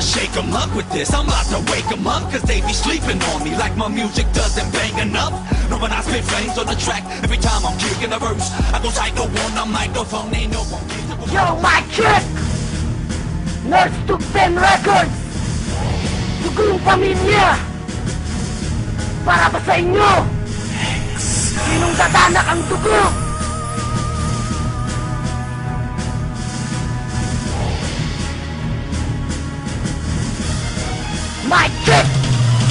shake 'em up with this. I'm about to wake 'em up, cause they be sleeping on me like my music doesn't bang enough. No, when I spit flames on the track, every time I'm kicking a verse, I go psycho on the microphone, ain't no one can. Yo, mic check! Nurse to 10 Records! Dugong pamilya! Para ba sa inyo? Sinong dadanak ang dugo? Mic check!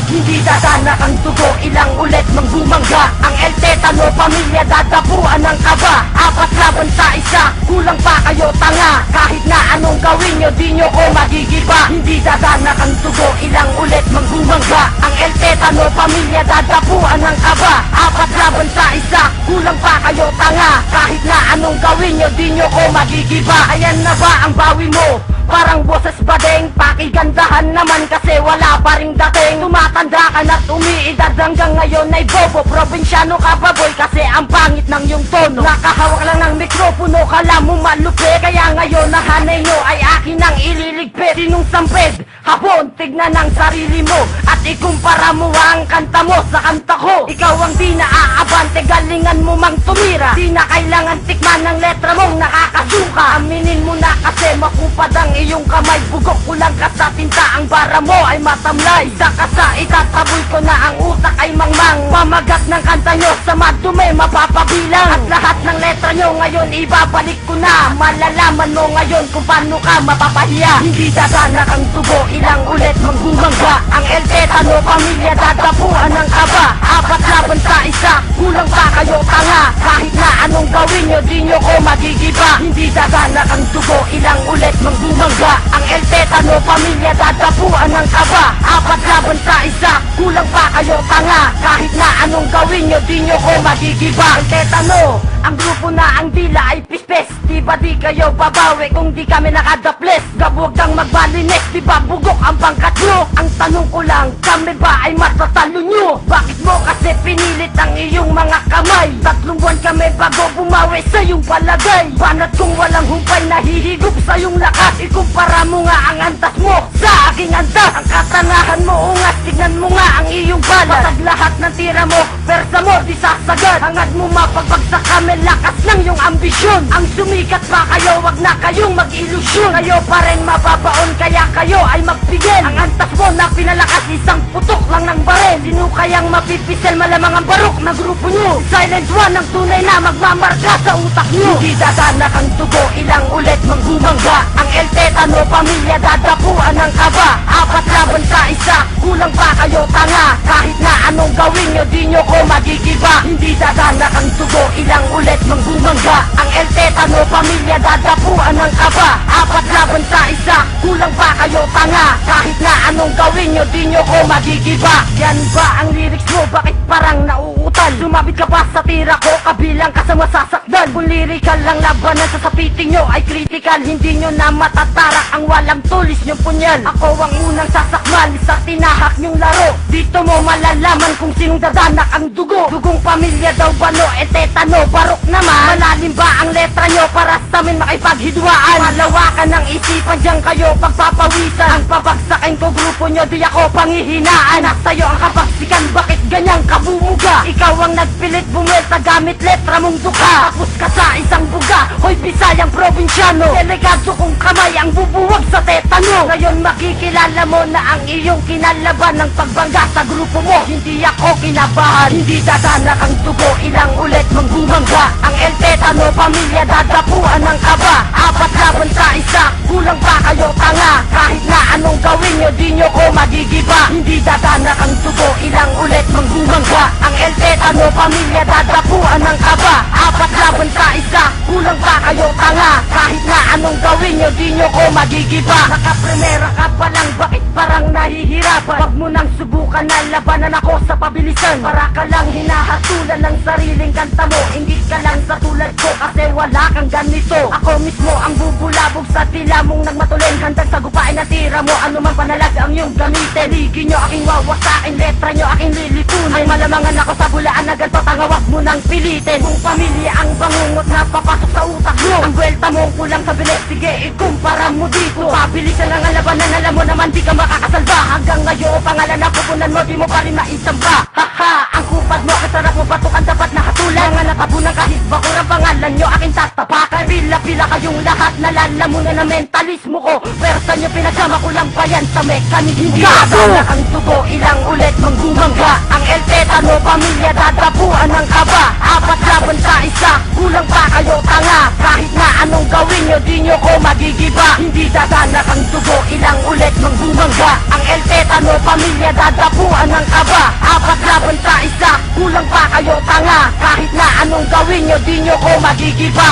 Hindi dadanak ang dugo, ilang ulit mang bumangga. Ang El Tetano, pamilya dadapuan ng kaba. 4 laban sa isa, kulang pa kayo tanga. Kahit na anong gawin nyo, di nyo ko magigiba. Hindi dadanak ang dugo, ilang ulit mang bumangga. Ang El Tetano, pamilya dadapuan ng kaba. 4 laban sa isa, kulang pa kayo tanga. Kahit na anong gawin nyo, di nyo ko magigiba. Ayan na ba ang bawi mo? Parang boses badeng, pakigandahan naman kasi wala pa ring dating. Tumatanda ka na't umiidad hanggang ngayon ay bobo. Probinsyano ka ba boy kasi ang pangit ng yung tono. Nakahawak lang ng mikropono, kala mo malupit. Kaya ngayon nahanay nyo ay akin ang ililigpit. Sinong samped? Hapon, tignan ang sarili mo at ikumpara mo ang kanta mo sa kanta ko. Ikaw ang di naaabante, galingan mo mang tumira. Di na kailangan tikman ng letra mong nakakasuka. Aminin mo na kasi makupad ang iyong kamay. Bugok ko lang ka sa tinta, ang bara mo ay matamlay. Isa ka sa itataboy ko na ang utak ay mangmang. Pamagat ng kanta nyo sa madumi mapapabilang. At lahat ng letra nyo ngayon ibabalik ko na. Malalaman mo ngayon kung paano ka mapapahiya. Hindi dadanak ang tubo, ilang ulit mang bumangga. Ang El Tetano, pamilya dadapuan ng kaba. 4 laban sa isa, kulang pa kayo tanga. Kahit na anong gawin nyo, di nyo ko magigiba. Hindi dadanak ang tubo, ilang ulit mang bumangga. Ang El Tetano, pamilya dadapuan ng kaba. 4 laban sa isa, kulang pa kayo tanga. Kahit na anong gawin nyo, di nyo ko magigiba. El Tetano, ang grupo na ang dila ay pispes. Di ba di kayo babawi kung di kami nakadaples? Gabuwag kang magbalinis, di ba bugok ang bangkat nyo? Ang tanong ko lang, kami ba ay matatalo nyo? Bakit mo kasi pinilit ang iyong mga kamay? 3 buwan kami bago bumawi sa iyong palagay. Banat kung walang humpay, nahihigop sa iyong lakas. Ikumpara mo nga ang antas mo sa aking antas. Ang katanahan mo ungas, tignan mo nga ang iyong balat. Patag lahat ng tira mo, persa mo di sasagad. Hangad mo mapagbagsak kami, lakas ng iyong ambisyon. Ang sumikat pa kayo, wag na kayong mag-ilusyon. Kayo pa rin mababaon, kaya kayo ay magbigil. Ang antas mo na pinalakas, isang putok lang ng baril. Sino kayang mapipisel, malamang ang barok na grupo nyo. Silent one ang tunay na magmamarka sa utak nyo. Hindi dadanak ang tugo, ilang ulit mang bumangga. Ang El Tetano, pamilya dadapuan ng kaba. 4 laban sa isa, kulang pa kayo tanga. Kahit na anong gawin nyo, di nyo ko magigiba. Hindi dadanak ang tugo, ilang ulit mang bumangga. Ang El Tetano, pamilya dadapuan ng kaba. 4 laban sa isa, kulang pa kayo tanga. Kahit na anong gawin nyo, di nyo ko magigiba. Yan ba ang lyrics mo? Bakit parang nauutal? Sumabit ka pa sa tira ko, kabilang ka sa masasakdan. Kung lyrical lang labanan sa sapiting nyo ay critical. Hindi nyo na matatarak ang walang tulis nyong punyal. Ako ang unang sasakmal sa tinahak nyong laro. Dito mo malalaman kung sinong dadanak ang dugo. Dugong pamilya daw bano, El Tetano, barok naman. Malalim ba ang letra nyo para sa amin makipaghidwaan? Malawakan ng isipan dyan kayo pagpapawisan. Ang pabagsakin ko grupo nyo, di ako panghihinaan. Nasa'yo ang kapagsikan, bakit ganyang kabumuga? Ikaw ang nagpilit bumwelta gamit letra mong duka. Tapos ka sa isang buga, hoy Bisayang probinsyano. Delikado kong kamay ang bubuwag sa Tetano. Ngayon makikilala mo na ang iyong kinalaban ng pagbangga sa grupo mo. Hindi ako kinabahan, hindi dadanak ang tugo, ilang ulit mang bumangga. Ang El Tetano, pamilya dadapuan ng kaba. 4 laban sa isa, kulang pa kayo tanga. Kahit na anong gawin nyo, di nyo ko magigiba. Hindi dadanak ang tugo, ilang ulit mang bumangga. Ang El Tetano, pamilya dadapuan ng kaba. 4 laban sa isa, kulang pa kayo tanga. Kahit na anong gawin nyo, di nyo ko magigiba. Nakaprimera ka pa lang, bakit parang nahihirapan? Wag mo nang subukan na labanan ako sa pabilisan. Para ka lang hinahatulan ng sariling kanta mo. Hindi ka lang sa tulad ko kasi wala kang ganito. Ako mismo ang bubulabog sa tila mong nagmatulin. Handang sagupain na tira mo, ano man panalag ang iyong gamitin. Ligin nyo aking wawasakin, letra nyo aking lilipunin. Ay malamangan ako sa bulaan na ganito, tanga wag mo nang pilitin. Kung pamilya ang bangungot na papasok sa utak mo. Ang buwelta mo kulang sa bilis, sige ikumpara mo dito. Pabilisan ang labanan, alam mo naman di ka makakasalba. Hanggang ngayon pangalan na pupunan mo, di mo pa rin maisamba. Haha, ang kupad mo, kasarap mo batukan, dapat nakatulan. Mga natabunan kahit bakurang pangalan nyo, aking tatapakan. Pila-pila kayong lahat, nalalamunan na mentalismo ko. Pwersa nyo pinagsama ko lang pa yan sa mekanismo. Gagana ang dugo, ilang ulit manggumangga. Ang El Tetano, pamilya dadapuan ng kaba. Apat laban sa isa, kulang pa kayo tanga. Kahit na anong gawin nyo, di nyo ko magigiba. Hindi dadanak ang dugo, ilang ulit manggumangga. Ang El Tetano, pamilya dadapuan ng kaba. Apat laban sa isa, kulang pa kayo tanga. Kahit na anong gawin nyo, di nyo ko magigiba.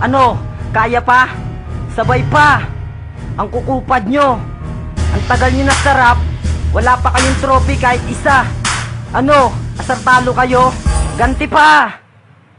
Ano, kaya pa? Sabay pa. Ang kukupad nyo. Ang tagal nyo na sarap. Wala pa kayong trophy kahit isa. Ano, asar talo kayo? Ganti pa.